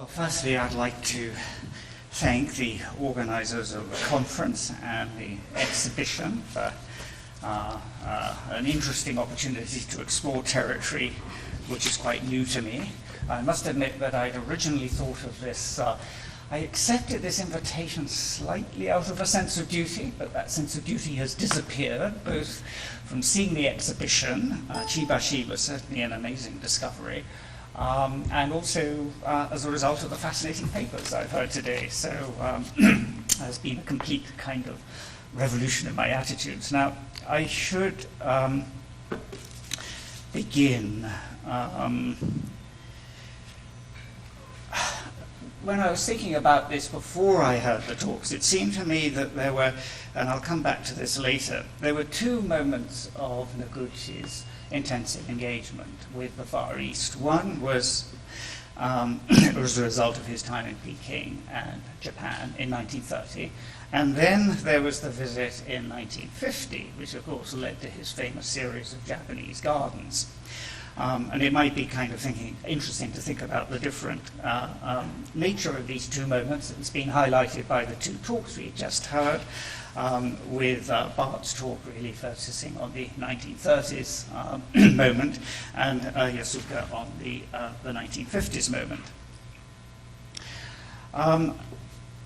Well, firstly, I'd like to thank the organizers of the conference and the exhibition for an interesting opportunity to explore territory which is quite new to me. I must admit that I'd originally thought of this, I accepted this invitation slightly out of a sense of duty, but that sense of duty has disappeared, both from seeing the exhibition, Chibashi was certainly an amazing discovery, and also as a result of the fascinating papers I've heard today. So there's been a complete kind of revolution in my attitudes. Now, I should begin. When I was thinking about this before I heard the talks, it seemed to me that there were, and I'll come back to this later, there were two moments of Noguchi's intensive engagement with the Far East. One was as a result of his time in Peking and Japan in 1930, and then there was the visit in 1950, which of course led to his famous series of Japanese gardens. And it might be kind of interesting to think about the different nature of these two moments. It's been highlighted by the two talks we just heard, with Bart's talk really focusing on the 1930s moment, and Yasuka on the 1950s moment.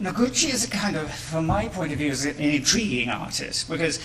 Noguchi is a kind of, from my point of view, is an intriguing artist, because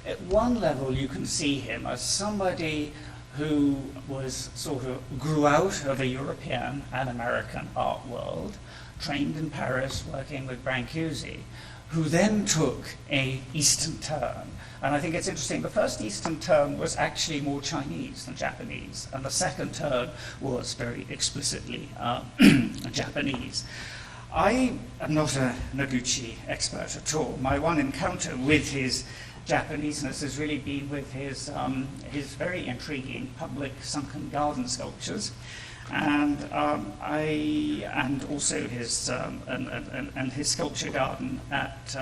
at one level you can see him as somebody who was grew out of a European and American art world, trained in Paris, working with Brancusi, who then took an Eastern turn. And I think it's interesting, the first Eastern turn was actually more Chinese than Japanese, and the second turn was very explicitly Japanese. I am not a Noguchi expert at all. My one encounter with his Japaneseness has really been with his very intriguing public sunken garden sculptures, and also his and his sculpture garden at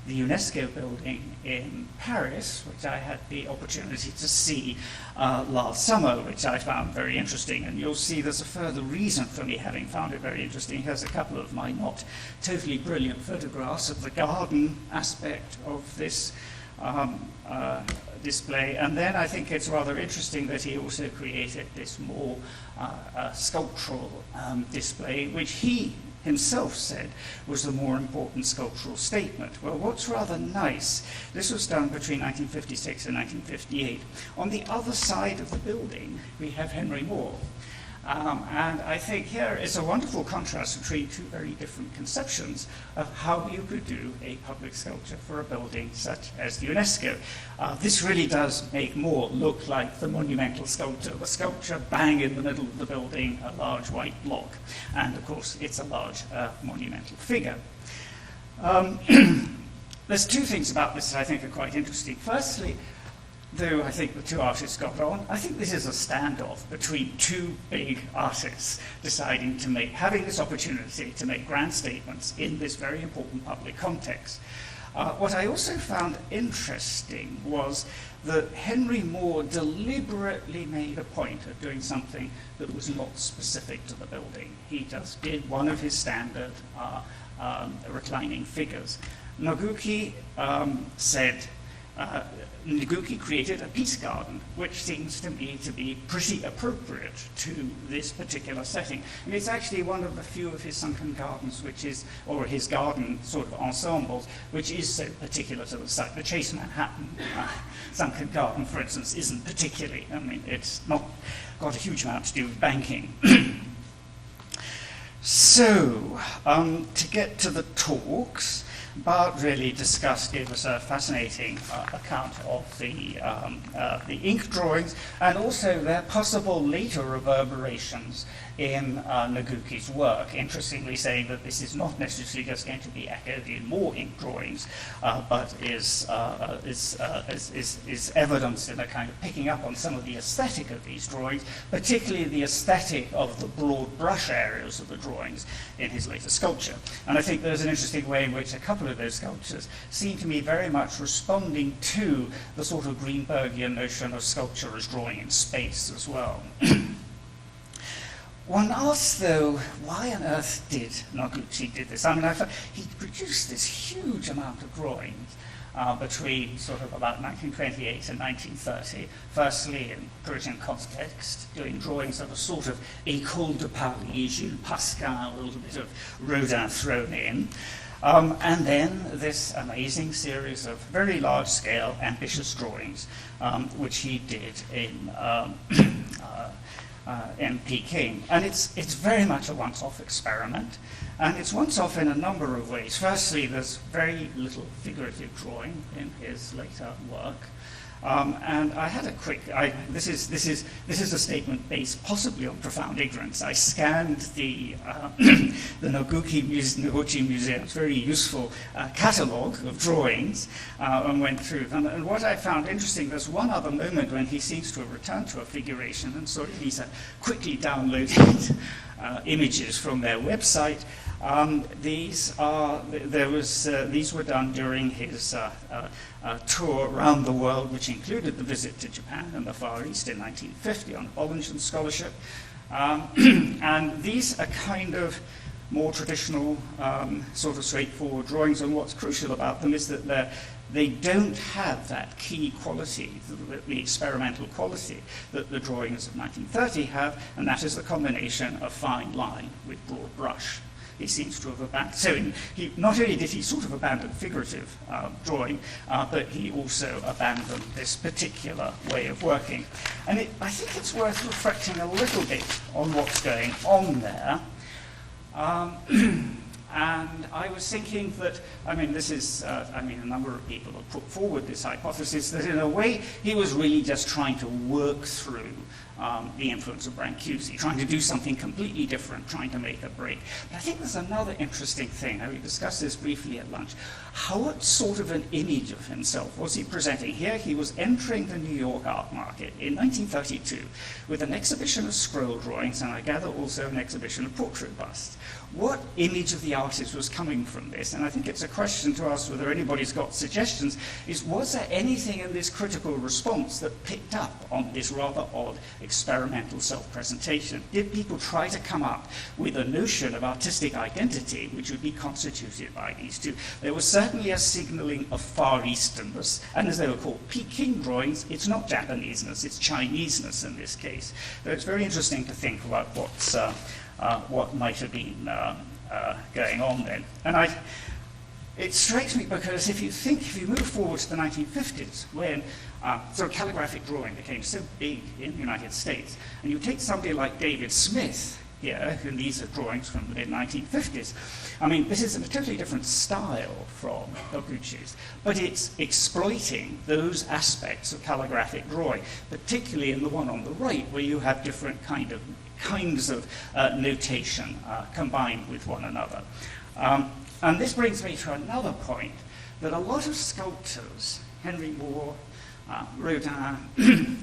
the UNESCO building in Paris, which I had the opportunity to see last summer, which I found very interesting. And you'll see there's a further reason for me having found it very interesting. Here's a couple of my not totally brilliant photographs of the garden aspect of this display. And then I think it's rather interesting that he also created this more sculptural display, which he himself said was the more important sculptural statement. Well, what's rather nice, this was done between 1956 and 1958. On the other side of the building, we have Henry Moore. And I think here is a wonderful contrast between two very different conceptions of how you could do a public sculpture for a building such as the UNESCO. This really does make Moore look like the monumental sculptor. The sculpture bang in the middle of the building, a large white block. And of course, it's a large monumental figure. There's two things about this that I think are quite interesting. Firstly, though I think the two artists got on, I think this is a standoff between two big artists deciding to having this opportunity to make grand statements in this very important public context. What I also found interesting was that Henry Moore deliberately made a point of doing something that was not specific to the building. He just did one of his standard reclining figures. Noguchi said, Noguchi created a peace garden, which seems to me to be pretty appropriate to this particular setting. And it's actually one of the few of his sunken gardens or his garden sort of ensembles, which is so particular to the site. The Chase Manhattan sunken garden, for instance, isn't particularly, it's not got a huge amount to do with banking. So, to get to the talks, Bart really gave us a fascinating account of the ink drawings and also their possible later reverberations in Noguchi's work, interestingly saying that this is not necessarily just going to be echoed in more ink drawings, but is evidenced in a kind of picking up on some of the aesthetic of these drawings, particularly the aesthetic of the broad brush areas of the drawings in his later sculpture. And I think there's an interesting way in which a couple of those sculptures seem to me very much responding to the sort of Greenbergian notion of sculpture as drawing in space as well. One asks, though, why on earth did Noguchi do this? I mean, he produced this huge amount of drawings between sort of about 1928 and 1930, firstly in Parisian context, doing drawings of a sort of École de Paris, Jules Pascal, a little bit of Rodin thrown in. And then this amazing series of very large-scale, ambitious drawings, which he did in Peking. And it's very much a once-off experiment. And it's once-off in a number of ways. Firstly, there's very little figurative drawing in his later work. And I had a quick, this is a statement based possibly on profound ignorance. I scanned the Noguchi Museum's very useful catalogue of drawings and went through them. And what I found interesting, there's one other moment when he seems to have returned to a figuration, and so these are quickly downloaded images from their website. These were done during his tour around the world, which included the visit to Japan and the Far East in 1950 on Bollinger Scholarship. And these are kind of more traditional, sort of straightforward drawings, and what's crucial about them is that they don't have that key quality, the experimental quality that the drawings of 1930 have, and that is the combination of fine line with broad brush. He seems to have abandoned. So not only did he sort of abandon figurative drawing, but he also abandoned this particular way of working. And I think it's worth reflecting a little bit on what's going on there. And I was thinking that, I mean, this is, a number of people have put forward this hypothesis that in a way he was really just trying to work through the influence of Brancusi, trying to do something completely different, trying to make a break. But I think there's another interesting thing, and we discussed this briefly at lunch. What sort of an image of himself was he presenting? Here he was entering the New York art market in 1932 with an exhibition of scroll drawings, and I gather also an exhibition of portrait busts. What image of the artist was coming from this? And I think it's a question to ask whether anybody's got suggestions, is was there anything in this critical response that picked up on this rather odd experimental self-presentation? Did people try to come up with a notion of artistic identity which would be constituted by these two? There was certainly a signaling of Far Easternness, and as they were called Peking drawings, it's not Japaneseness, it's Chineseness in this case. But it's very interesting to think about what might have been going on then. And it strikes me because if you move forward to the 1950s, when sort of calligraphic drawing became so big in the United States, and you take somebody like David Smith here, and these are drawings from the mid-1950s, I mean, this is a totally different style from Noguchi's, but it's exploiting those aspects of calligraphic drawing, particularly in the one on the right, where you have different kinds of notation combined with one another. And this brings me to another point, that a lot of sculptors, Henry Moore, Rodin,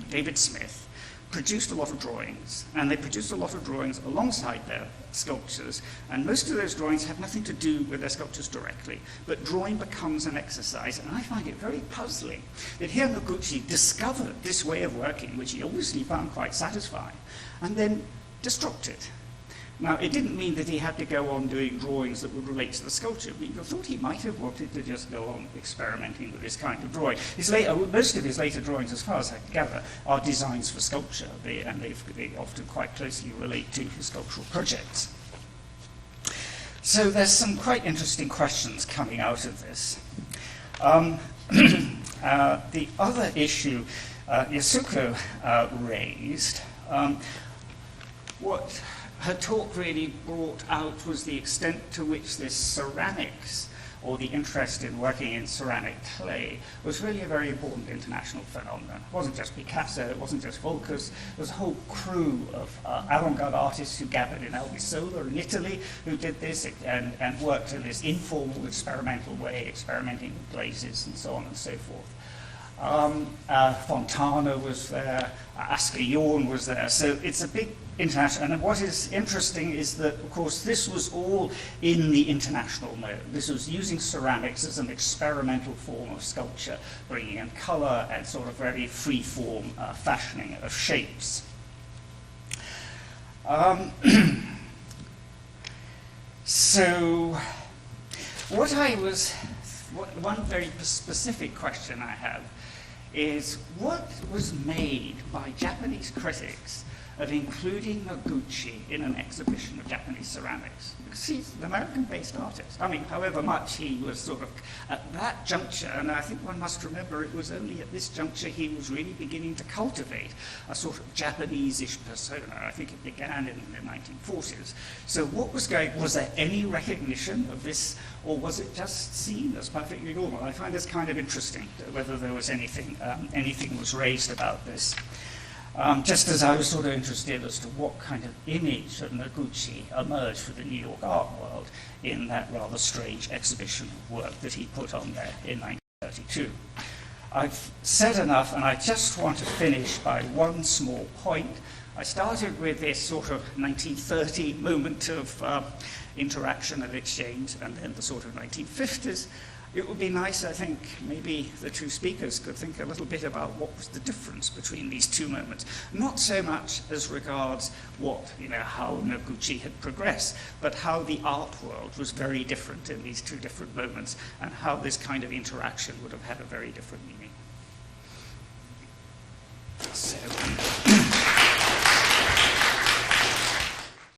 David Smith, produced a lot of drawings, and they produced a lot of drawings alongside their sculptures, and most of those drawings have nothing to do with their sculptures directly, but drawing becomes an exercise, and I find it very puzzling that here Noguchi discovered this way of working, which he obviously found quite satisfying, and then disrupted it. Now, it didn't mean that he had to go on doing drawings that would relate to the sculpture. People thought he might have wanted to just go on experimenting with this kind of drawing. Most of his later drawings, as far as I can gather, are designs for sculpture, and they often quite closely relate to his sculptural projects. So there's some quite interesting questions coming out of this. The other issue Yasuko raised, what her talk really brought out was the extent to which this ceramics, or the interest in working in ceramic clay, was really a very important international phenomenon. It wasn't just Picasso, it wasn't just Volkers, there was a whole crew of avant-garde artists who gathered in Albisola in Italy who did this and worked in this informal, experimental way, experimenting with glazes and so on and so forth. Fontana was there, Asger Jorn was there, so it's a big international, and what is interesting is that, of course, this was all in the international mode. This was using ceramics as an experimental form of sculpture, bringing in color and sort of very free-form fashioning of shapes. Um, so, one very specific question I have is what was made by Japanese critics of including Noguchi in an exhibition of Japanese ceramics? Because he's an American-based artist. I mean, however much he was sort of at that juncture, and I think one must remember it was only at this juncture he was really beginning to cultivate a sort of Japanese-ish persona. I think it began in the 1940s. So what was there any recognition of this, or was it just seen as perfectly normal? I find this kind of interesting, whether there was anything was raised about this. Just as I was sort of interested as to what kind of image of Noguchi emerged for the New York art world in that rather strange exhibition of work that he put on there in 1932. I've said enough, and I just want to finish by one small point. I started with this sort of 1930 moment of interaction and exchange, and then the sort of 1950s. It would be nice, I think, maybe the two speakers could think a little bit about what was the difference between these two moments. Not so much as regards how Noguchi had progressed, but how the art world was very different in these two different moments, and how this kind of interaction would have had a very different meaning. So.